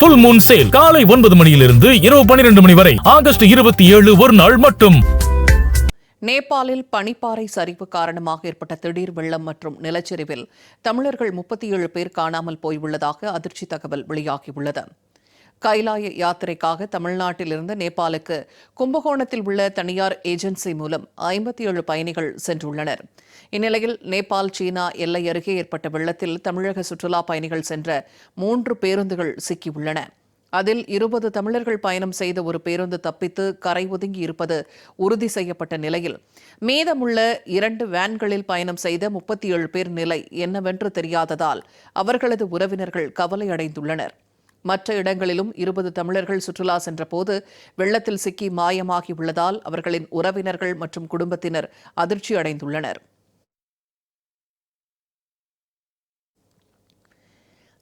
புல் Moon sale காலை 9 மணியிலிருந்து இரவு 12 மணி வரை ஆகஸ்ட் 27 ஒரு நாள் மட்டும். நேபாளில் பனிப்பாறை சரிவு காரணமாக ஏற்பட்ட திடீர் வெள்ளம் மற்றும் நிலச்சரிவில் தமிழர்கள் 37 பேர் காணாமல் போயுள்ளதாக அதிர்ச்சி தகவல் வெளியாகியுள்ளது. கைலாய யாத்திரைக்காக தமிழ்நாட்டிலிருந்து நேபாளுக்கு கும்பகோணத்தில் உள்ள தனியார் ஏஜென்சி மூலம் 57 பயணிகள் சென்றுள்ளனர். இந்நிலையில் நேபாள் சீனா எல்லை அருகே ஏற்பட்ட வெள்ளத்தில் தமிழக சுற்றுலா பயணிகள் சென்ற 3 பேருந்துகள் சிக்கியுள்ளன. அதில் 20 தமிழர்கள் பயணம் செய்த ஒரு பேருந்து தப்பித்து கரை ஒதுங்கி இருப்பது உறுதி செய்யப்பட்ட நிலையில் மீதமுள்ள 2 வேன்களில் பயணம் செய்த 37 பேர் நிலை என்னவென்று தெரியாததால் அவர்களது உறவினர்கள் கவலையடைந்துள்ளனர். மற்ற இடங்களிலும் 20 தமிழர்கள் சுற்றுலா சென்றபோது வெள்ளத்தில் சிக்கி மாயமாகியுள்ளதால் அவர்களின் உறவினர்கள் மற்றும் குடும்பத்தினர் அதிர்ச்சி அடைந்துள்ளனர்.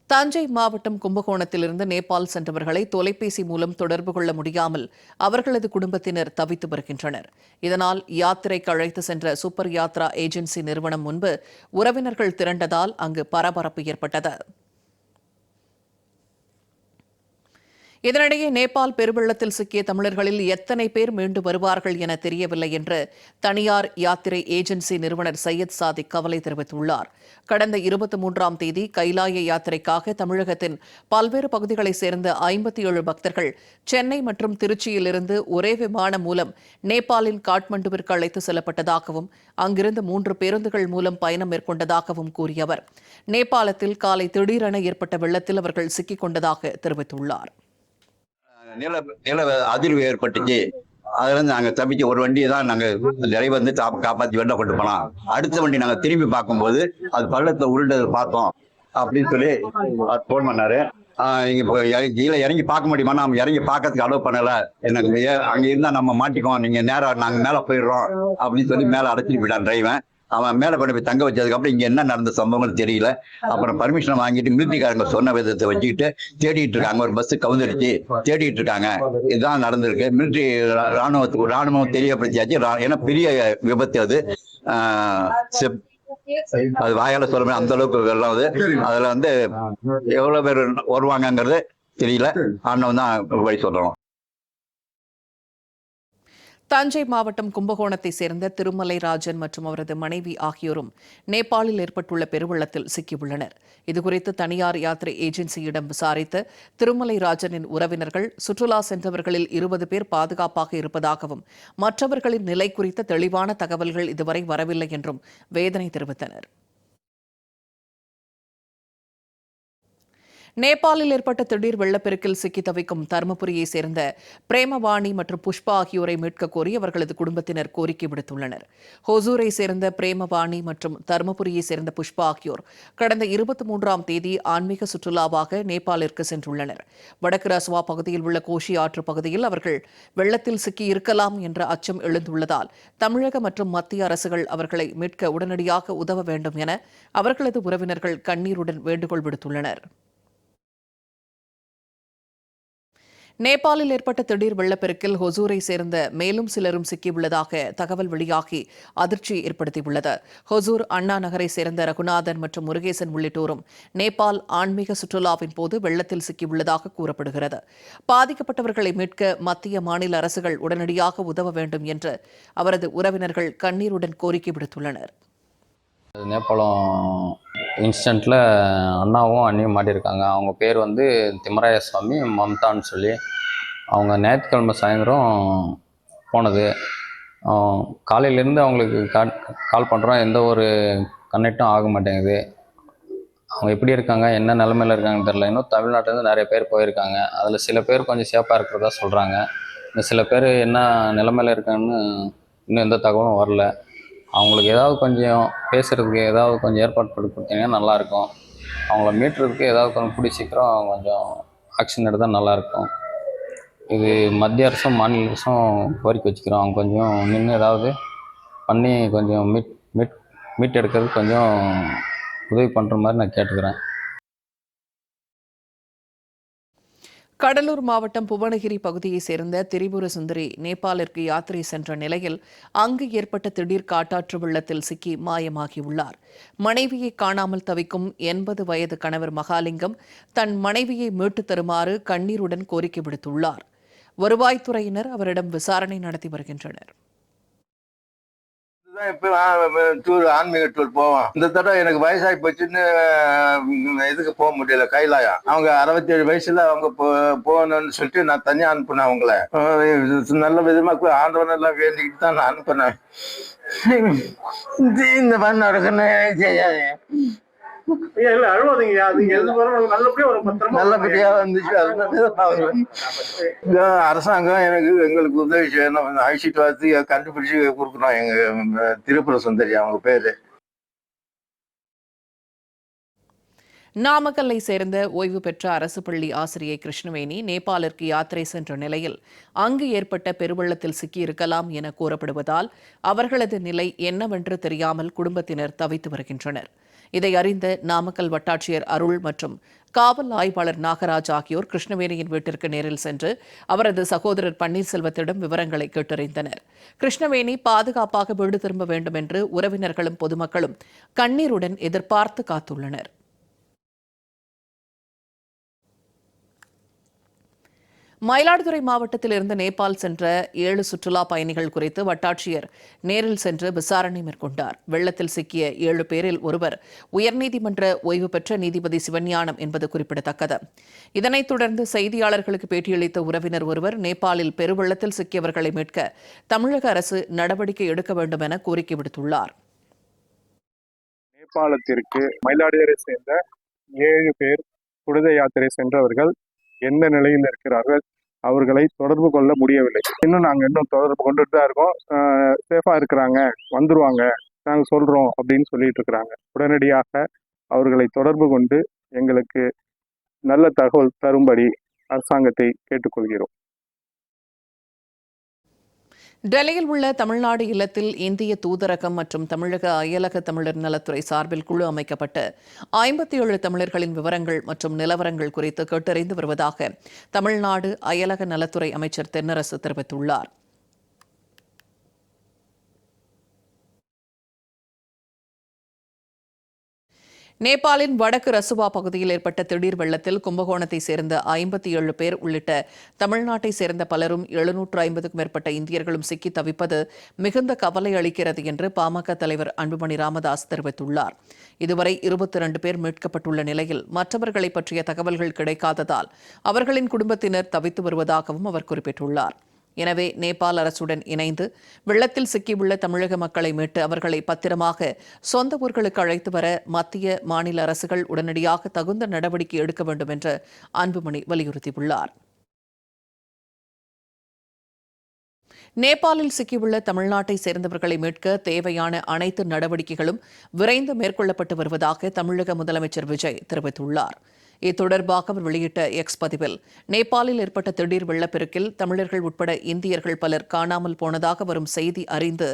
தஞ்சை மாவட்டம் கும்பகோணத்திலிருந்து நேபாள் சென்றவர்களை தொலைபேசி மூலம் தொடர்பு கொள்ள முடியாமல் அவர்களது குடும்பத்தினர் தவித்து வருகின்றனர். இதனால் யாத்திரைக்கு அழைத்து சென்ற சூப்பர் யாத்ரா ஏஜென்சி நிறுவனம் முன்பு உறவினர்கள் திரண்டதால் அங்கு பரபரப்பு ஏற்பட்டது. இதனிடையே நேபாள் பெருவெள்ளத்தில் சிக்கிய தமிழர்களில் எத்தனை பேர் மீண்டு வருவார்கள் என தெரியவில்லை என்று தனியார் யாத்திரை ஏஜென்சி நிறுவனர் சையத் சாதிக் கவலை தெரிவித்துள்ளார். கடந்த 23ஆம் தேதி கைலாய யாத்திரைக்காக தமிழகத்தின் பல்வேறு பகுதிகளைச் சேர்ந்த 57 பக்தர்கள் சென்னை மற்றும் திருச்சியிலிருந்து ஒரே விமானம் மூலம் நேபாளின் காட்மண்டுவிற்கு அழைத்து செல்லப்பட்டதாகவும் அங்கிருந்து 3 பேருந்துகள் மூலம் பயணம் மேற்கொண்டதாகவும் கூறிய அவர் நேபாளத்தில் காலை திடீரென ஏற்பட்ட வெள்ளத்தில் அவர்கள் சிக்கிக் கொண்டதாக தெரிவித்துள்ளார். நில அதிர்வு ஏற்பட்டுச்சு. அதுல இருந்து நாங்க தப்பிச்சு ஒரு வண்டியை தான் நாங்க டிரைவர் வந்து காப்பாற்றி வெளில கொண்டு போனோம். அடுத்த வண்டி நாங்க திரும்பி பார்க்கும்போது அது பள்ளத்துல உருண்டதை பார்த்தோம் அப்படின்னு சொல்லி போன் பண்ணாரு. கீழே இறங்கி பார்க்க முடியுமா? நம்ம இறங்கி பார்க்கறதுக்கு அலோவ் பண்ணல. எனக்கு அங்க இருந்தா நம்ம மாட்டிக்குவோம், நீங்க நேரம் நாங்க மேல போயிடுறோம் அப்படின்னு சொல்லி மேல அடைச்சிட்டு போயிட்டான் டிரைவன். அவன் மேல கொண்டு போய் தங்க வச்சதுக்கு அப்புறம் இங்க என்ன நடந்த சம்பவங்கள் தெரியல. அப்புறம் பர்மிஷன் வாங்கிட்டு மிலிட்டரிக்காரங்க சொன்ன விதத்தை வச்சுக்கிட்டு தேடிட்டு இருக்காங்க. ஒரு பஸ் கவுந்துருச்சு, தேடிட்டு இருக்காங்க. இதுதான் நடந்திருக்கு. மிலிட்டரி ராணுவம் தெரியப்படுத்தியாச்சு. ஏன்னா பெரிய விபத்து அது. அது வாயால சொல்ல முடியும், அந்த அளவுக்கு வெள்ளம் அது. அதுல வந்து எவ்வளவு பேர் வருவாங்கங்கிறது தெரியல. ஆனவன் தான் வழி சொல்றோம். தஞ்சை மாவட்டம் கும்பகோணத்தை சேர்ந்த திருமலை ராஜன் மற்றும் அவரது மனைவி ஆகியோரும் நேபாளில் ஏற்பட்டுள்ள பெருவெள்ளத்தில் சிக்கியுள்ளனர். இதுகுறித்து தனியார் யாத்திரை ஏஜென்சியிடம் விசாரித்த திருமலை ராஜனின் உறவினர்கள் சுற்றுலா சென்றவர்களில் 20 பேர் பாதுகாப்பாக இருப்பதாகவும் மற்றவர்களின் நிலை குறித்த தெளிவான தகவல்கள் இதுவரை வரவில்லை என்றும் வேதனை தெரிவித்தனர். நேபாளில் ஏற்பட்ட திடீர் வெள்ளப்பெருக்கில் சிக்கி தவிக்கும் தருமபுரியைச் சேர்ந்த பிரேமவாணி மற்றும் புஷ்பா ஆகியோரை மீட்கக் கோரி அவர்களது குடும்பத்தினர் கோரிக்கை விடுத்துள்ளனர். ஹொசூரை சேர்ந்த பிரேமவாணி மற்றும் தருமபுரியைச் சேர்ந்த புஷ்பா ஆகியோர் கடந்த 23ஆம் தேதி ஆன்மீக சுற்றுலாவாக நேபாளிற்கு சென்றுள்ளனர். வடக்கு ரஸ்வா பகுதியில் உள்ள கோஷி ஆற்று பகுதியில் அவர்கள் வெள்ளத்தில் சிக்கி இருக்கலாம் என்ற அச்சம் எழுந்துள்ளதால் தமிழக மற்றும் மத்திய அரசுகள் அவர்களை மீட்க உடனடியாக உதவ வேண்டும் என அவர்களது உறவினர்கள் கண்ணீருடன் வேண்டுகோள் விடுத்துள்ளனர். நேபாளில் ஏற்பட்ட திடீர் வெள்ளப்பெருக்கில் ஹொசூரை சேர்ந்த மேலும் சிலரும் சிக்கியுள்ளதாக தகவல் வெளியாகி அதிர்ச்சி ஏற்படுத்தியுள்ளது. ஹொசூர் அண்ணா நகரை சேர்ந்த ரகுநாதன் மற்றும் முருகேசன் உள்ளிட்டோரும் நேபாள் ஆன்மீக சுற்றுலாவின் போது வெள்ளத்தில் சிக்கியுள்ளதாக கூறப்படுகிறது. பாதிக்கப்பட்டவர்களை மீட்க மத்திய மாநில அரசுகள் உடனடியாக உதவ வேண்டும் என்று அவரது உறவினர்கள் கண்ணீருடன் கோரிக்கை விடுத்துள்ளனர். நேபாளம் இன்சிடெண்ட்டில் அண்ணாவும் அண்ணியும் மாட்டியிருக்காங்க. அவங்க பேர் வந்து திம்மராய சுவாமி மம்தான்னு சொல்லி. அவங்க ஞாயிற்றுக்கிழமை சாயந்தரம் போனது. காலையிலேருந்து அவங்களுக்கு கால் பண்ணுறோம், எந்த ஒரு கனெக்டும் ஆக மாட்டேங்குது. அவங்க எப்படி இருக்காங்க, என்ன நிலமையில் இருக்காங்கன்னு தெரில. இன்னும் தமிழ்நாட்டிலேருந்து நிறைய பேர் போயிருக்காங்க. அதில் சில பேர் கொஞ்சம் சேஃபாக இருக்கிறதா சொல்கிறாங்க. இன்னும் சில பேர் என்ன நிலமையில் இருக்காங்கன்னு இன்னும் எந்த தகவலும் வரல. அவங்களுக்கு ஏதாவது கொஞ்சம் பேசுகிறதுக்கு ஏதாவது கொஞ்சம் ஏற்பாடு பண்ணி கொடுத்தீங்கன்னா நல்லாயிருக்கும். அவங்கள மீட்டுறதுக்கு ஏதாவது கொஞ்சம் கூடி சீக்கிரம் கொஞ்சம் ஆக்ஷன் எடுத்தால் நல்லாயிருக்கும். இது மத்திய அரசும் மாநில அரசும் கோரிக்கை வச்சுக்கிறோம். அவங்க கொஞ்சம் நின்று ஏதாவது பண்ணி கொஞ்சம் மீட் எடுக்கிறதுக்கு கொஞ்சம் உதவி பண்ணுற மாதிரி நான் கேட்டுக்கிறேன். கடலூர் மாவட்டம் புவனகிரி பகுதியைச் சேர்ந்த திரிபுர சுந்தரி நேபாளிற்கு யாத்திரை சென்ற நிலையில் அங்கு ஏற்பட்ட திடீர் காட்டாற்று வெள்ளத்தில் சிக்கி மாயமாகியுள்ளார். மனைவியை காணாமல் தவிக்கும் 80 வயது கணவர் மகாலிங்கம் தன் மனைவியை மீட்டுத் தருமாறு கண்ணீருடன் கோரிக்கை விடுத்துள்ளார். வருவாய்த்துறையினர் அவரிடம் விசாரணை நடத்தி வருகின்றனர். டூர் ஆன்மீக டூர் போவோம். இந்த தடவை எனக்கு வயசாகி போச்சுன்னு இதுக்கு போக முடியல. கைலாயம் அவங்க 67 வயசுல அவங்க போகணும்னு சொல்லிட்டு நான் தனியா அனுப்புனேன். அவங்கள நல்ல விதமா ஆண்டவன் எல்லாம் வேண்டிக்கிட்டு தான் நான் அனுப்புனேன். இந்த மாதிரி நடக்கணும் நல்லபடியா வந்துச்சு. அரசாங்கம் எங்களுக்கு உதவி செய்யணும். அழைச்சிட்டு வந்து கண்டுபிடிச்சு கொடுக்கணும். எங்க திரிபுர சுந்தரி அவங்க பேரு. நாமக்கல்லை சேர்ந்த ஓய்வு பெற்ற அரசு பள்ளி ஆசிரியை கிருஷ்ணவேணி நேபாளிற்கு யாத்திரை சென்ற நிலையில் அங்கு ஏற்பட்ட பெருவெள்ளத்தில் சிக்கியிருக்கலாம் என கூறப்படுவதால் அவர்களது நிலை என்னவென்று தெரியாமல் குடும்பத்தினர் தவித்து வருகின்றனர். இதை அறிந்த நாமக்கல் வட்டாட்சியர் அருள் மற்றும் காவல் ஆய்வாளர் நாகராஜ் ஆகியோர் கிருஷ்ணவேணியின் வீட்டிற்கு நேரில் சென்று அவரது சகோதரர் பன்னீர்செல்வத்திடம் விவரங்களை கேட்டறிந்தனர். கிருஷ்ணவேணி பாதுகாப்பாக வீடு திரும்ப வேண்டும் என்று உறவினர்களும் பொதுமக்களும் கண்ணீருடன் எதிர்பார்த்து காத்துள்ளனர். மயிலாடுதுறை மாவட்டத்தில் இருந்து நேபாள் சென்ற 7 சுற்றுலா பயணிகள் குறித்து வட்டாட்சியர் நேரில் சென்று விசாரணை மேற்கொண்டார். வெள்ளத்தில் சிக்கிய 7 பேரில் ஒருவர் உயர்நீதிமன்ற ஓய்வு பெற்ற நீதிபதி சிவஞானம் என்பது குறிப்பிடத்தக்கது. இதனைத் தொடர்ந்து செய்தியாளர்களுக்கு பேட்டியளித்த உறவினர் ஒருவர் நேபாளில் பெருவெள்ளத்தில் சிக்கியவர்களை மீட்க தமிழக அரசு நடவடிக்கை எடுக்க வேண்டும் என கோரிக்கை விடுத்துள்ளார். நேபாளத்திற்கு மயிலாடுதுறை சேர்ந்த 7 பேர் புனித யாத்திரை சென்றவர்கள் எந்த நிலையில் இருக்கிறார்கள், அவர்களை தொடர்பு கொள்ள முடியவில்லை. இன்னும் தொடர்பு கொண்டுட்டு தான் இருக்கோம். சேஃபா இருக்கிறாங்க, வந்துருவாங்க, நாங்க சொல்றோம் அப்படின்னு சொல்லிட்டு இருக்கிறாங்க. உடனடியாக அவர்களை தொடர்பு கொண்டு எங்களுக்கு நல்ல தகவல் தரும்படி அரசாங்கத்தை கேட்டுக்கொள்கிறோம். டெல்லியில் உள்ள தமிழ்நாடு இல்லத்தில் இந்திய தூதரகம் மற்றும் தமிழக அயலக தமிழர் நலத்துறை சார்பில் குழு அமைக்கப்பட்டு 57 தமிழர்களின் விவரங்கள் மற்றும் நிலவரங்கள் குறித்து கேட்டறிந்து வருவதாக தமிழ்நாடு அயலக நலத்துறை அமைச்சர் தென்னரசு தெரிவித்துள்ளார். நேபாளின் வடக்கு ரசுவா பகுதியில் ஏற்பட்ட திடீர் வெள்ளத்தில் கும்பகோணத்தை சேர்ந்த 57 பேர் உள்ளிட்ட தமிழ்நாட்டை சேர்ந்த பலரும் 750க்கும் மேற்பட்ட இந்தியர்களும் சிக்கி தவிப்பது மிகுந்த கவலை அளிக்கிறது என்று பாமக தலைவர் அன்புமணி ராமதாஸ் தெரிவித்துள்ளார். இதுவரை 22 பேர் மீட்கப்பட்டுள்ள நிலையில் மற்றவர்களை பற்றிய தகவல்கள் கிடைக்காததால் அவர்களின் குடும்பத்தினர் தவித்து வருவதாகவும் அவர் குறிப்பிட்டுள்ளார். எனவே நேபாள் அரசுடன் இணைந்து வெள்ளத்தில் சிக்கியுள்ள தமிழக மக்களை மீட்டு அவர்களை பத்திரமாக சொந்த ஊர்களுக்கு அழைத்து வர மத்திய மாநில அரசுகள் உடனடியாக தகுந்த நடவடிக்கை எடுக்க வேண்டும் என்று அன்புமணி வலியுறுத்தியுள்ளார். நேபாளில் சிக்கியுள்ள தமிழ்நாட்டை சேர்ந்தவர்களை மீட்க தேவையான அனைத்து நடவடிக்கைகளும் விரைந்து மேற்கொள்ளப்பட்டு வருவதாக தமிழக முதலமைச்சர் விஜய் தெரிவித்துள்ளார். இத்தொடர்பாக அவர் வெளியிட்ட எக்ஸ் பதிவில் நேபாளில் ஏற்பட்ட திடீர் வெள்ளப்பெருக்கில் தமிழர்கள் உட்பட இந்தியர்கள் பலர் காணாமல் போனதாக வரும் செய்தி அறிந்து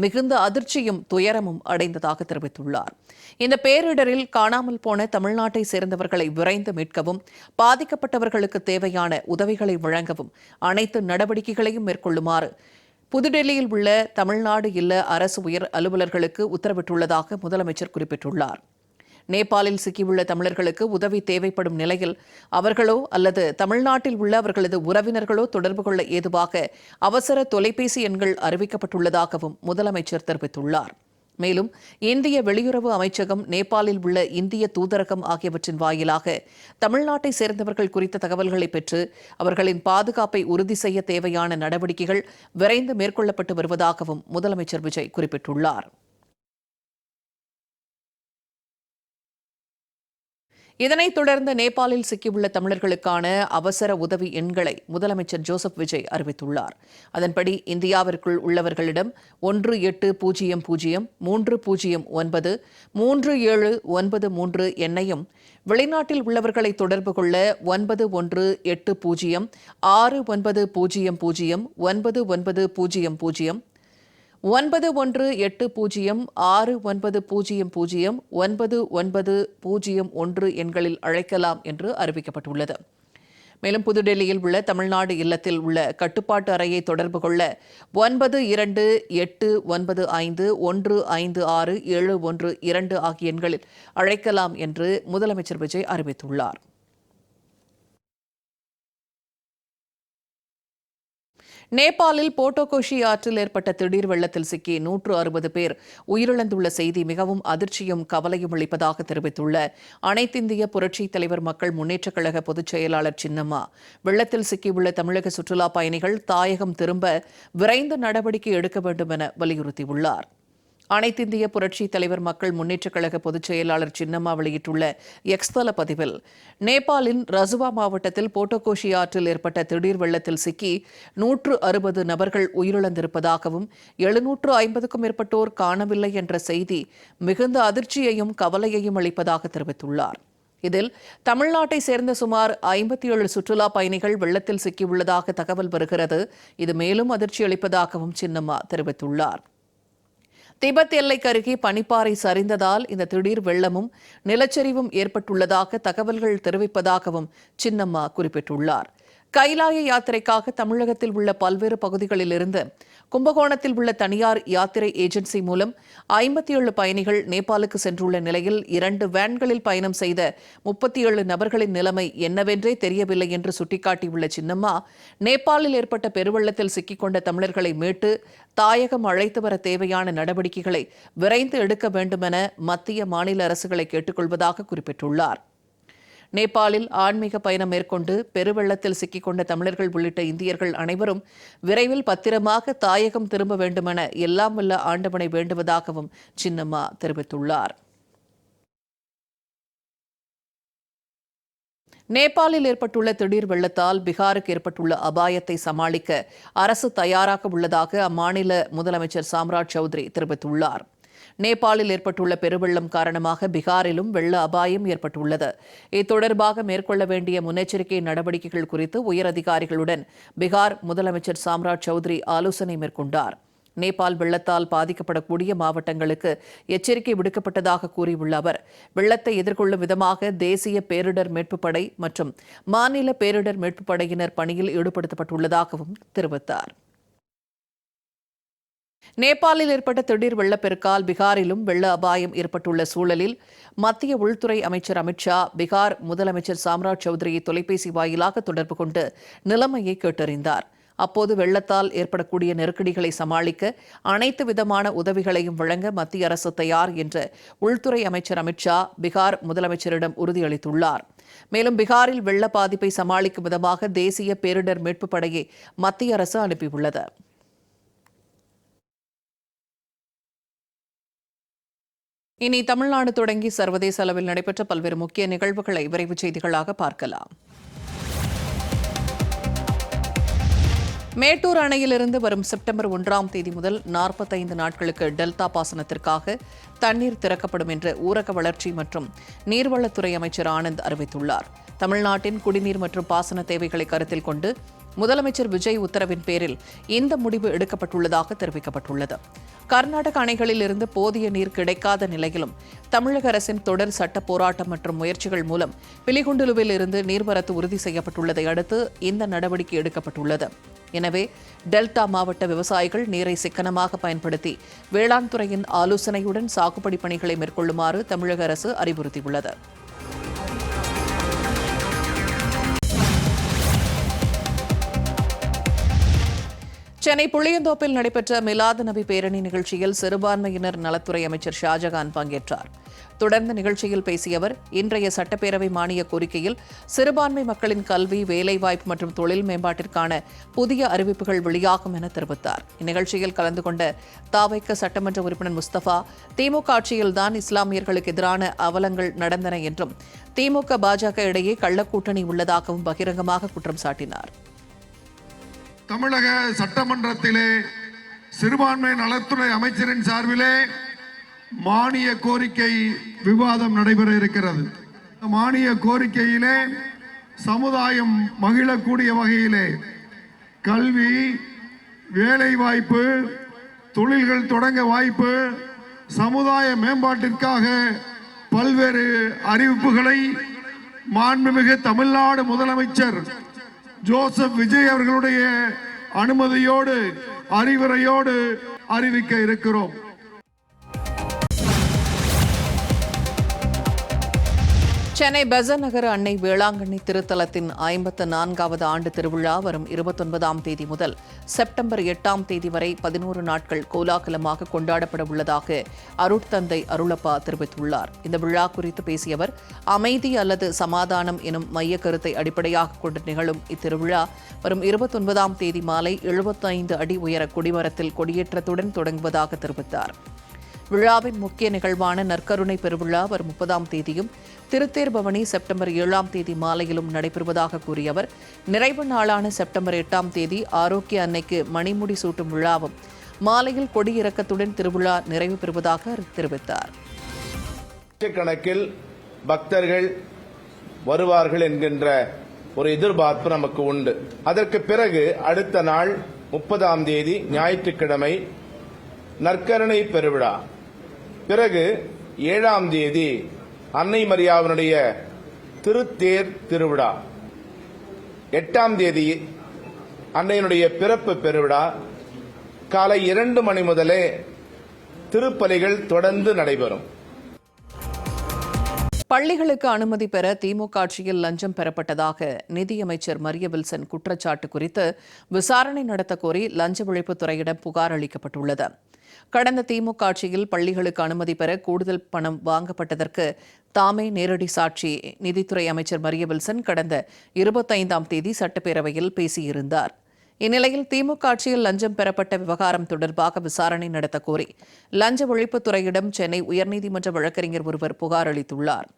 மிகுந்த அதிர்ச்சியும் துயரமும் அடைந்ததாக தெரிவித்துள்ளார். இந்த பேரிடரில் காணாமல் போன தமிழ்நாட்டை சேர்ந்தவர்களை விரைந்து மீட்கவும் பாதிக்கப்பட்டவர்களுக்கு தேவையான உதவிகளை வழங்கவும் அனைத்து நடவடிக்கைகளையும் மேற்கொள்ளுமாறு புதுடெல்லியில் உள்ள தமிழ்நாடு இல்ல அரசு உயர் அலுவலர்களுக்கு உத்தரவிட்டுள்ளதாக முதலமைச்சர் குறிப்பிட்டுள்ளார். நேபாளில் சிக்கியுள்ள தமிழர்களுக்கு உதவி தேவைப்படும் நிலையில் அவர்களோ அல்லது தமிழ்நாட்டில் உள்ள அவர்களது உறவினர்களோ தொடர்பு கொள்ள ஏதுவாக அவசர தொலைபேசி எண்கள் அறிவிக்கப்பட்டுள்ளதாகவும் முதலமைச்சர் தெரிவித்துள்ளார். மேலும் இந்திய வெளியுறவு அமைச்சகம், நேபாளில் உள்ள இந்திய தூதரகம் ஆகியவற்றின் வாயிலாக தமிழ்நாட்டை சேர்ந்தவர்கள் குறித்த தகவல்களை பெற்று அவர்களின் பாதுகாப்பை உறுதி செய்ய தேவையான நடவடிக்கைகள் விரைந்து மேற்கொள்ளப்பட்டு வருவதாகவும் முதலமைச்சர் விஜய் குறிப்பிட்டுள்ளார். இதனைத் தொடர்ந்து நேபாளில் சிக்கியுள்ள தமிழர்களுக்கான அவசர உதவி எண்களை முதலமைச்சர் ஜோசப் விஜய் அறிவித்துள்ளார். அதன்படி இந்தியாவிற்குள் உள்ளவர்களிடம் 1800-309-3793 எண்ணையும், வெளிநாட்டில் உள்ளவர்களை தொடர்பு கொள்ள 9180-6900-9900 9180-6900-9901 எண்களில் அழைக்கலாம் என்று அறிவிக்கப்பட்டுள்ளது. மேலும் புதுடெல்லியில் உள்ள தமிழ்நாடு இல்லத்தில் உள்ள கட்டுப்பாட்டு அறையை தொடர்பு கொள்ள 928951567112 ஆகிய எண்களில் அழைக்கலாம் என்று முதலமைச்சர் விஜய் அறிவித்துள்ளார். நேபாளில் போட்டோகோஷி ஆற்றில் ஏற்பட்ட திடீர் வெள்ளத்தில் சிக்கி 160 பேர் உயிரிழந்துள்ள செய்தி மிகவும் அதிர்ச்சியும் கவலையும் அளிப்பதாக தெரிவித்துள்ள அனைத்திந்திய புரட்சித் தலைவர் மக்கள் முன்னேற்றக் கழக பொதுச் செயலாளர் சின்னம்மா, வெள்ளத்தில் சிக்கியுள்ள தமிழக சுற்றுலாப் பயணிகள் தாயகம் திரும்ப விரைந்து நடவடிக்கை எடுக்க வேண்டும் என வலியுறுத்தியுள்ளார். அனைத்திந்திய புரட்சித் தலைவர் மக்கள் முன்னேற்றக் கழக பொதுச் செயலாளர் சின்னம்மா வெளியிட்டுள்ள எக்ஸ் தள பதிவில், நேபாளின் ரசுவா மாவட்டத்தில் போட்டோகோஷி ஆற்றில் ஏற்பட்ட திடீர் வெள்ளத்தில் சிக்கி 160 நபர்கள் உயிரிழந்திருப்பதாகவும் 750க்கும் மேற்பட்டோர் காணவில்லை என்ற செய்தி மிகுந்த அதிர்ச்சியையும் கவலையையும் அளிப்பதாக தெரிவித்துள்ளார். இதில் தமிழ்நாட்டை சேர்ந்த சுமார் 57 சுற்றுலா பயணிகள் வெள்ளத்தில் சிக்கியுள்ளதாக தகவல் வருகிறது. இது மேலும் அதிர்ச்சி அளிப்பதாகவும் சின்னம்மா தெரிவித்துள்ளார். திபெத் எல்லைக்கு அருகே பனிப்பாறை சரிந்ததால் இந்த திடீர் வெள்ளமும் நிலச்சரிவும் ஏற்பட்டுள்ளதாக தகவல்கள் தெரிவிப்பதாகவும் சின்னம்மா குறிப்பிட்டுள்ளார். கைலாய யாத்திரைக்காக தமிழகத்தில் உள்ள பல்வேறு பகுதிகளிலிருந்து கும்பகோணத்தில் உள்ள தனியார் யாத்திரை ஏஜென்சி மூலம் 57 பயணிகள் நேபாளுக்கு சென்றுள்ள நிலையில் 2 வேன்களில் பயணம் செய்த 37 நபர்களின் நிலைமை என்னவென்றே தெரியவில்லை என்று சுட்டிக்காட்டியுள்ள சின்னம்மா, நேபாளில் ஏற்பட்ட பெருவெள்ளத்தில் சிக்கிக்கொண்ட தமிழர்களை மீட்டு தாயகம் அழைத்து வர தேவையான நடவடிக்கைகளை விரைந்து எடுக்க வேண்டுமென மத்திய மாநில அரசுகளை கேட்டுக்கொள்வதாக குறிப்பிட்டுள்ளார். நேபாளில் ஆன்மீக பயணம் மேற்கொண்டு பெருவெள்ளத்தில் சிக்கிக்கொண்ட தமிழர்கள் உள்ளிட்ட இந்தியர்கள் அனைவரும் விரைவில் பத்திரமாக தாயகம் திரும்ப வேண்டுமென எல்லாம் வல்ல ஆண்டவனை வேண்டுவதாகவும் சின்னம்மா தெரிவித்துள்ளார். நேபாளில் ஏற்பட்டுள்ள திடீர் வெள்ளத்தால் பீகாருக்கு ஏற்பட்டுள்ள அபாயத்தை சமாளிக்க அரசு தயாராக உள்ளதாக அம்மாநில முதலமைச்சர் சாம்ராஜ் சௌத்ரி தெரிவித்துள்ளார். நேபாளில் ஏற்பட்டுள்ள பெருவெள்ளம் காரணமாக பீகாரிலும் வெள்ள அபாயம் ஏற்பட்டுள்ளது. இத்தொடர்பாக மேற்கொள்ள வேண்டிய முன்னெச்சரிக்கை நடவடிக்கைகள் குறித்து உயரதிகாரிகளுடன் பீகார் முதலமைச்சர் சாம்ராஜ் சௌத்ரி ஆலோசனை மேற்கொண்டார். நேபாள் வெள்ளத்தால் பாதிக்கப்படக்கூடிய மாவட்டங்களுக்கு எச்சரிக்கை விடுக்கப்பட்டதாக கூறியுள்ள அவர், வெள்ளத்தை எதிர்கொள்ளும் விதமாக தேசிய பேரிடர் மீட்புப் படை மற்றும் மாநில பேரிடர் மீட்புப் படையினர் பணியில் ஈடுபடுத்தப்பட்டுள்ளதாகவும் தெரிவித்தார். நேபாளில் ஏற்பட்ட திடீர் வெள்ளப்பெருக்கால் பீகாரிலும் வெள்ள அபாயம் ஏற்பட்டுள்ள சூழலில் மத்திய உள்துறை அமைச்சர் அமித்ஷா பீகார் முதலமைச்சர் சாம்ராஜ் சௌத்ரியை தொலைபேசி வாயிலாக தொடர்பு கொண்டு நிலைமையை கேட்டறிந்தார். அப்போது வெள்ளத்தால் ஏற்படக்கூடிய நெருக்கடிகளை சமாளிக்க அனைத்து விதமான உதவிகளையும் வழங்க மத்திய அரசு தயார் என்று உள்துறை அமைச்சர் அமித்ஷா பீகார் முதலமைச்சரிடம் உறுதியளித்துள்ளார். மேலும் பீகாரில் வெள்ள பாதிப்பை சமாளிக்கும் விதமாக தேசிய பேரிடர் மீட்புப் படையை மத்திய அரசு அனுப்பியுள்ளது. இனி தமிழ்நாடு தொடங்கி சர்வதேச அளவில் நடைபெற்ற பல்வேறு முக்கிய நிகழ்வுகளை விரைவுச் செய்திகளாக பார்க்கலாம். மேட்டூர் அணையிலிருந்து வரும் செப்டம்பர் 1ஆம் தேதி முதல் 45 நாட்களுக்கு டெல்டா பாசனத்திற்காக தண்ணீர் திறக்கப்படும் என்று ஊரக வளர்ச்சி மற்றும் நீர்வளத்துறை அமைச்சர் ஆனந்த் அறிவித்துள்ளார். தமிழ்நாட்டின் குடிநீர் மற்றும் பாசன தேவைகளை கருத்தில் கொண்டு முதலமைச்சர் விஜய் உத்தரவின் பேரில் இந்த முடிவு எடுக்கப்பட்டுள்ளதாக தெரிவிக்கப்பட்டுள்ளது. கர்நாடக அணைகளில் இருந்து போதிய நீர் கிடைக்காத நிலையிலும் தமிழக அரசின் தொடர் சட்ட போராட்டம் மற்றும் முயற்சிகள் மூலம் பிலிகுண்டுலுவில் இருந்து நீர்வரத்து உறுதி செய்யப்பட்டுள்ளதை அடுத்து இந்த நடவடிக்கை எடுக்கப்பட்டுள்ளது. எனவே டெல்டா மாவட்ட விவசாயிகள் நீரை சிக்கனமாக பயன்படுத்தி வேளாண் துறையின் ஆலோசனையுடன் சாகுபடி பணிகளை மேற்கொள்ளுமாறு தமிழக அரசு அறிவுறுத்தியுள்ளது. சென்னை புளியந்தோப்பில் நடைபெற்ற மிலாது நபி பேரணி நிகழ்ச்சியில் சிறுபான்மையினர் நலத்துறை அமைச்சர் ஷாஜகான் பங்கேற்றார். தொடர்ந்து நிகழ்ச்சியில் பேசிய அவர், இன்றைய சட்டப்பேரவை மானிய கோரிக்கையில் சிறுபான்மை மக்களின் கல்வி, வேலைவாய்ப்பு மற்றும் தொழில் மேம்பாட்டிற்கான புதிய அறிவிப்புகள் வெளியாகும் என தெரிவித்தார். இந்நிகழ்ச்சியில் கலந்து கொண்ட தாவைக்க சட்டமன்ற உறுப்பினர் முஸ்தபா, திமுக ஆட்சியில்தான் இஸ்லாமியர்களுக்கு எதிரான அவலங்கள் நடந்தன என்றும் திமுக பாஜக இடையே கள்ளக்கூட்டணி உள்ளதாகவும் பகிரங்கமாக குற்றம் சாட்டினார். தமிழக சட்டமன்றத்திலே சிறுபான்மை நலத்துறை அமைச்சரின் சார்பிலே மானிய கோரிக்கை விவாதம் நடைபெற இருக்கிறது. மானிய கோரிக்கையிலே சமுதாயம் மகிழக்கூடிய வகையிலே கல்வி, வேலை வாய்ப்பு, தொழில்கள் தொடங்க வாய்ப்பு, சமுதாய மேம்பாட்டிற்காக பல்வேறு அறிவிப்புகளை மாண்புமிகு தமிழ்நாடு முதலமைச்சர் ஜோசப் விஜய் அவர்களுடைய அனுமதியோடு அறிவுரையோடு அறிவிக்க இருக்கிறோம். சென்னை பெசன்ட் நகர் அன்னை வேளாங்கண்ணி திருத்தலத்தின் 54வது ஆண்டு திருவிழா வரும் 29ஆம் தேதி முதல் செப்டம்பர் 8ஆம் தேதி வரை 11 நாட்கள் கோலாகலமாக கொண்டாடப்பட உள்ளதாக அருட்தந்தை அருளப்பா தெரிவித்துள்ளார். இந்த விழா குறித்து பேசிய அவர், அமைதி அல்லது சமாதானம் எனும் மைய கருத்தை அடிப்படையாக கொண்டு நிகழும் இத்திருவிழா வரும் 29ஆம் தேதி மாலை 75 அடி உயர கொடிமரத்தில் கொடியேற்றத்துடன் தொடங்குவதாக தெரிவித்தார். விழாவின் முக்கிய நிகழ்வான நற்கருணை பெருவிழா வரும் 30ஆம் தேதியும் திருத்தேர் பவனி செப்டம்பர் 7ஆம் தேதி மாலையிலும் நடைபெறுவதாக கூறிய அவர், நிறைவு நாளான செப்டம்பர் 8ஆம் தேதி ஆரோக்கிய அன்னைக்கு மணிமுடி சூட்டும் விழாவும் மாலையில் கொடியிறக்கத்துடன் திருவிழா நிறைவு பெறுவதாக தெரிவித்தார். லட்சக்கணக்கில் பக்தர்கள் வருவார்கள் என்கின்ற ஒரு எதிர்பார்ப்பு நமக்கு உண்டு. அதற்கு பிறகு அடுத்த நாள் 30ஆம் தேதி ஞாயிற்றுக்கிழமை நற்கருணை பெருவிழா, பிறகு 7ஆம் தேதி அன்னை மரியாவினுடைய திருத்தேர் திருவிழா, 8ஆம் தேதி அன்னையினுடைய பிறப்பு பெருவிழா. காலை 2 மணி முதலே திருப்பலிகள் தொடர்ந்து நடைபெறும். பள்ளிகளுக்கு அனுமதி பெற திமுக ஆட்சியில் லஞ்சம் பெறப்பட்டதாக நிதியமைச்சர் மரிய வில்சன் குற்றச்சாட்டு குறித்து விசாரணை நடத்த கோரி லஞ்ச ஒழிப்புத்துறையிடம் புகார் அளிக்கப்பட்டுள்ளது. கடந்த திமுக ஆட்சியில் பள்ளிகளுக்கு அனுமதி பெற கூடுதல் பணம் வாங்கப்பட்டதற்கு தாமே நேரடி சாட்சி நிதித்துறை அமைச்சர் மரிய வில்சன் கடந்த 25ஆம் தேதி சட்டப்பேரவையில் பேசியிருந்தார். இந்நிலையில் திமுக ஆட்சியில் லஞ்சம் பெறப்பட்ட விவகாரம் தொடர்பாக விசாரணை நடத்த கோரி லஞ்ச ஒழிப்புத்துறையிடம் சென்னை உயர்நீதிமன்ற வழக்கறிஞர் ஒருவர் புகார் அளித்துள்ளார்.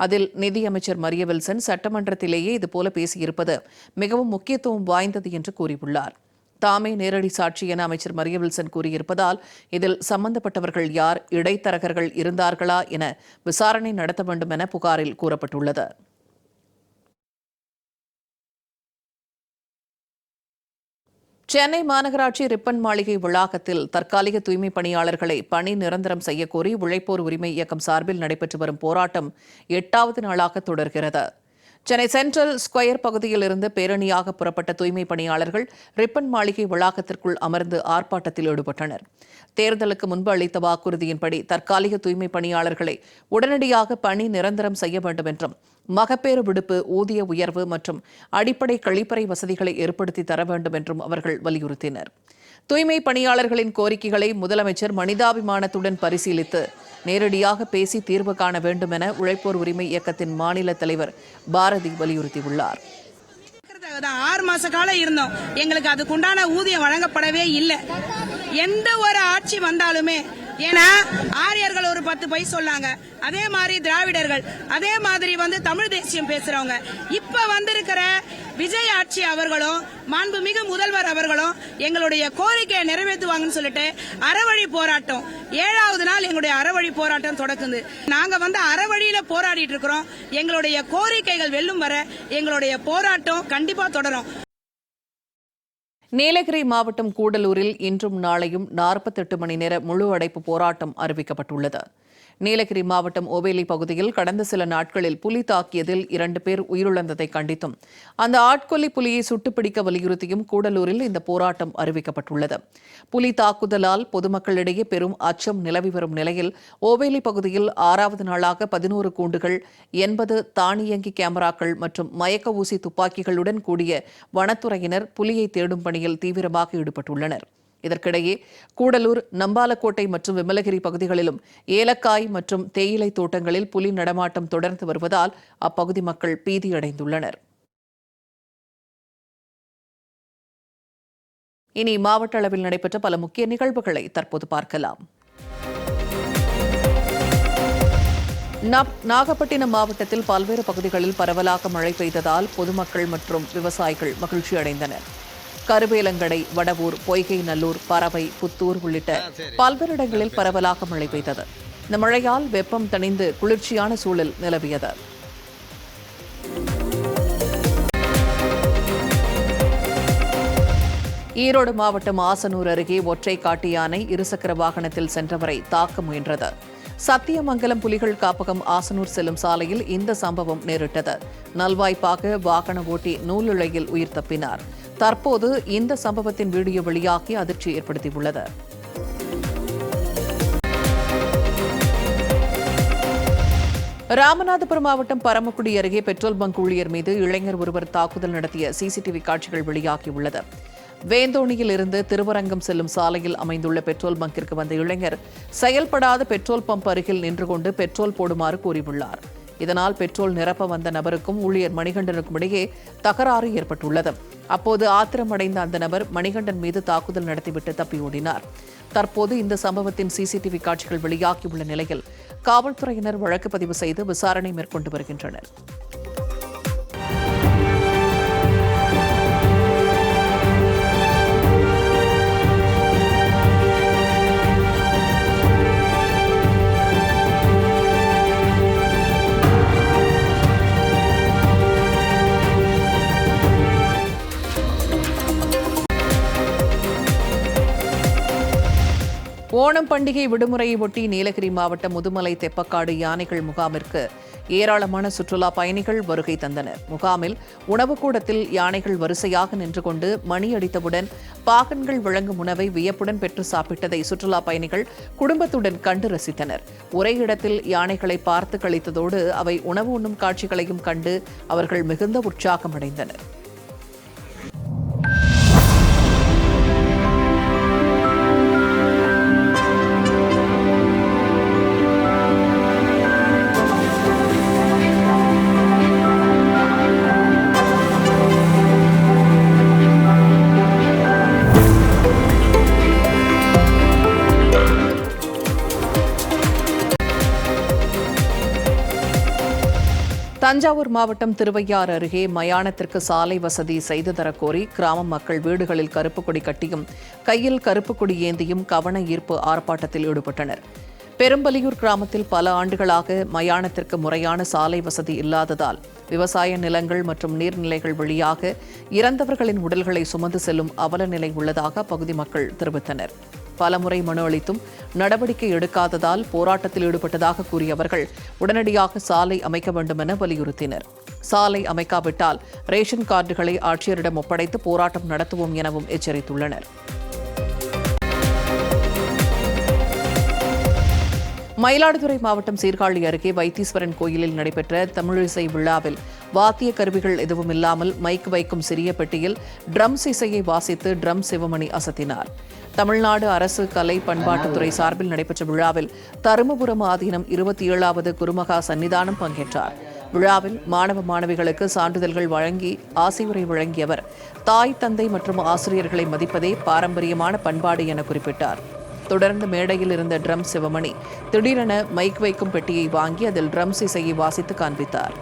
அதில் நிதியமைச்சர் மரிய வில்சன் சட்டமன்றத்திலேயே இதுபோல பேசியிருப்பது மிகவும் முக்கியத்துவம் வாய்ந்தது என்று கூறியுள்ளார். தாமே நேரடி சாட்சி என அமைச்சர் மரிய வில்சன் கூறியிருப்பதால் இதில் சம்பந்தப்பட்டவர்கள் யார், இடைத்தரகர்கள் இருந்தார்களா என விசாரணை நடத்த வேண்டும் என புகாரில் கூறப்பட்டுள்ளது. சென்னை மாநகராட்சி ரிப்பன் மாளிகை வளாகத்தில் தற்காலிக தூய்மை பணியாளர்களை பணி நிரந்தரம் செய்யக்கோரி உழைப்போர் உரிமை இயக்கம் சார்பில் நடைபெற்று வரும் போராட்டம் 8வது நாளாக தொடர்கிறது. சென்னை சென்ட்ரல் ஸ்கொயர் பகுதியில் இருந்து பேரணியாக புறப்பட்ட தூய்மை பணியாளர்கள் ரிப்பன் மாளிகை வளாகத்திற்குள் அமர்ந்து ஆர்ப்பாட்டத்தில் ஈடுபட்டனர். தேர்தலுக்கு முன்பு அளித்த வாக்குறுதியின்படி தற்காலிக தூய்மை பணியாளர்களை உடனடியாக பணி நிரந்தரம் செய்ய வேண்டும் என்றும், மகப்பேறு விடுப்பு, ஊதிய உயர்வு மற்றும் அடிப்படை கழிப்பறை வசதிகளை ஏற்படுத்தி தர வேண்டும் என்றும் அவர்கள் வலியுறுத்தினர். தூய்மை பணியாளர்களின் கோரிக்கைகளை முதலமைச்சர் மனிதாபிமானத்துடன் பரிசீலித்து நேரடியாக பேசி தீர்வு காண வேண்டும் என உழைப்போர் உரிமை இயக்கத்தின் மாநில தலைவர் பாரதி வலியுறுத்தியுள்ளார். 6 மாச காலம் இருந்தோம், எங்களுக்கு அதுக்குண்டான ஊதியம் வழங்கப்படவே இல்லை. எந்த ஒரு ஆட்சி வந்தாலுமே, ஏன்னா ஆரியர்கள் ஒரு 10 பை சொல்லாங்க, அதே மாதிரி திராவிடர்கள், அதே மாதிரி தமிழ் தேசியம் பேசுறவங்க, இப்ப வந்திருக்கிற விஜய் ஆட்சி அவர்களும் மாண்புமிகு முதல்வர் அவர்களும் எங்களுடைய கோரிக்கையை நிறைவேற்றுவாங்கன்னு சொல்லிட்டு அறவழி போராட்டம் 7வது நாள் எங்களுடைய அறவழி போராட்டம் தொடக்குது. நாங்க அறவழியில போராடிட்டு இருக்கிறோம். எங்களுடைய கோரிக்கைகள் வெல்லும் வர எங்களுடைய போராட்டம் கண்டிப்பா தொடரும். நீலகிரி மாவட்டம் கூடலூரில் இன்றும் நாளையும் 48 மணி நேர முழு அடைப்பு போராட்டம் அறிவிக்கப்பட்டுள்ளது. நீலகிரி மாவட்டம் ஓவேலி பகுதியில் கடந்த சில நாட்களில் புலி தாக்கியதில் 2 பேர் உயிரிழந்ததை கண்டித்தும், அந்த ஆட்கொல்லி புலியை சுட்டுப்பிடிக்க வலியுறுத்தியும் கூடலூரில் இந்த போராட்டம் அறிவிக்கப்பட்டுள்ளது. புலி தாக்குதலால் பொதுமக்களிடையே பெரும் அச்சம் நிலவி வரும் நிலையில் ஓவேலி பகுதியில் 6வது நாளாக 11 கூண்டுகள், 80 தானியங்கி கேமராக்கள் மற்றும் மயக்க ஊசி துப்பாக்கிகளுடன் கூடிய வனத்துறையினர் புலியை தேடும் பணியில் தீவிரமாக ஈடுபட்டுள்ளனர். இதற்கிடையே கூடலூர், நம்பாலக்கோட்டை மற்றும் விமலகிரி பகுதிகளிலும் ஏலக்காய் மற்றும் தேயிலை தோட்டங்களில் புலி நடமாட்டம் தொடர்ந்து வருவதால் அப்பகுதி மக்கள் பீதியடைந்துள்ளனர். இனி மாவட்ட அளவில் நடைபெற்ற பல முக்கிய நிகழ்வுகளை தற்போது பார்க்கலாம். நாகப்பட்டினம் மாவட்டத்தில் பல்வேறு பகுதிகளில் பரவலாக மழை பெய்ததால் பொதுமக்கள் மற்றும் விவசாயிகள் மகிழ்ச்சி அடைந்தனர். கருவேலங்கடை, வடவூர், பொய்கை நல்லூர், பறவை, புத்தூர் உள்ளிட்ட பல்வேறு இடங்களில் பரவலாக மழை பெய்தது. இந்த மழையால் வெப்பம் தணிந்து குளிர்ச்சியான சூழல் நிலவியது. ஈரோடு மாவட்டம் ஆசனூர் அருகே ஒற்றை காட்டு யானை இருசக்கர வாகனத்தில் சென்றவரை தாக்க முயன்றது. சத்தியமங்கலம் புலிகள் காப்பகம் ஆசனூர் செல்லும் சாலையில் இந்த சம்பவம் நேரிட்டது. நல்வாய்ப்பாக வாகன ஓட்டி நூலிழையில் உயிர் தப்பினார். தற்போது இந்த சம்பவத்தின் வீடியோ வெளியாகி அதிர்ச்சி ஏற்படுத்தியுள்ளது. ராமநாதபுரம் மாவட்டம் பரமக்குடி அருகே பெட்ரோல் பங்க் ஊழியர் மீது இளைஞர் ஒருவர் தாக்குதல் நடத்திய சிசிடிவி காட்சிகள் வெளியாகியுள்ளது. வேந்தோணியில் இருந்து திருவரங்கம் செல்லும் சாலையில் அமைந்துள்ள பெட்ரோல் பங்கிற்கு வந்த இளைஞர் செயல்படாத பெட்ரோல் பம்ப் அருகில் நின்று கொண்டு பெட்ரோல் போடுமாறு கூறியுள்ளார். இதனால் பெட்ரோல் நிரப்ப வந்த நபருக்கும் ஊழியர் மணிகண்டனுக்கும் இடையே தகராறு ஏற்பட்டுள்ளது. அப்போது ஆத்திரமடைந்த அந்த நபர் மணிகண்டன் மீது தாக்குதல் நடத்திவிட்டு தப்பி ஓடினார். தற்போது இந்த சம்பவத்தின் சிசிடிவி காட்சிகள் வெளியாகியுள்ள நிலையில் காவல்துறையினர் வழக்கு பதிவு செய்து விசாரணை மேற்கொண்டு வருகின்றனர். ஓணம் பண்டிகை விடுமுறையை ஒட்டி நீலகிரி மாவட்டம் முதுமலை தெப்பக்காடு யானைகள் முகாமிற்கு ஏராளமான சுற்றுலா பயணிகள் வருகை தந்தனர். முகாமில் உணவுக்கூடத்தில் யானைகள் வரிசையாக நின்று கொண்டு மணி அடித்தவுடன் பாகன்கள் வழங்கும் உணவை வியப்புடன் பெற்று சாப்பிட்டதை சுற்றுலா பயணிகள் குடும்பத்துடன் கண்டு ரசித்தனர். ஒரே இடத்தில் யானைகளை பார்த்து கழித்ததோடு அவை உணவு உண்ணும் காட்சிகளையும் கண்டு அவர்கள் மிகுந்த உற்சாகமடைந்தனர். தஞ்சாவூர் மாவட்டம் திருவையாறு அருகே மயானத்திற்கு சாலை வசதி செய்து தரக்கோரி கிராம மக்கள் வீடுகளில் கருப்பு கொடி கட்டியும் கையில் கருப்பு கொடி ஏந்தியும் கவன ஈர்ப்பு ஆர்ப்பாட்டத்தில் ஈடுபட்டனர். பெரும்பலியூர் கிராமத்தில் பல ஆண்டுகளாக மயானத்திற்கு முறையான சாலை வசதி இல்லாததால் விவசாய நிலங்கள் மற்றும் நீர்நிலைகள் வழியாக இறந்தவர்களின் உடல்களை சுமந்து செல்லும் அவல நிலை உள்ளதாக அப்பகுதி மக்கள் தெரிவித்தனர். பலமுறை மனு அளித்தும் நடவடிக்கை எடுக்காததால் போராட்டத்தில் ஈடுபட்டதாக கூறிய அவர்கள் உடனடியாக சாலை அமைக்க வேண்டும் என வலியுறுத்தினர். சாலை அமைக்காவிட்டால் ரேஷன் கார்டுகளை ஆட்சியரிடம் ஒப்படைத்து போராட்டம் நடத்துவோம் எனவும் எச்சரித்துள்ளனர். மயிலாடுதுறை மாவட்டம் சீர்காழி அருகே வைத்தீஸ்வரன் கோயிலில் நடைபெற்ற தமிழிசை விழாவில் வாத்திய கருவிகள் எதுவும் இல்லாமல் மைக் வைக்கும் சிறிய பெட்டியில் ட்ரம்ஸ் இசையை வாசித்து ட்ரம் சிவமணி அசத்தினார். தமிழ்நாடு அரசு கலை பண்பாட்டுத்துறை சார்பில் நடைபெற்ற விழாவில் தருமபுரம் ஆதீனம் 27வது குருமகா சன்னிதானம் பங்கேற்றார். விழாவில் மாணவ மாணவிகளுக்கு சான்றிதழ்கள் வழங்கி ஆசியுரை வழங்கிய அவர் தாய் தந்தை மற்றும் ஆசிரியர்களை மதிப்பதே பாரம்பரியமான பண்பாடு என குறிப்பிட்டார். தொடர்ந்து மேடையில் இருந்த ட்ரம் சிவமணி திடீரென மைக் வைக்கும் பெட்டியை வாங்கி அதில் ட்ரம்ஸ் இசையை வாசித்து காண்பித்தார்.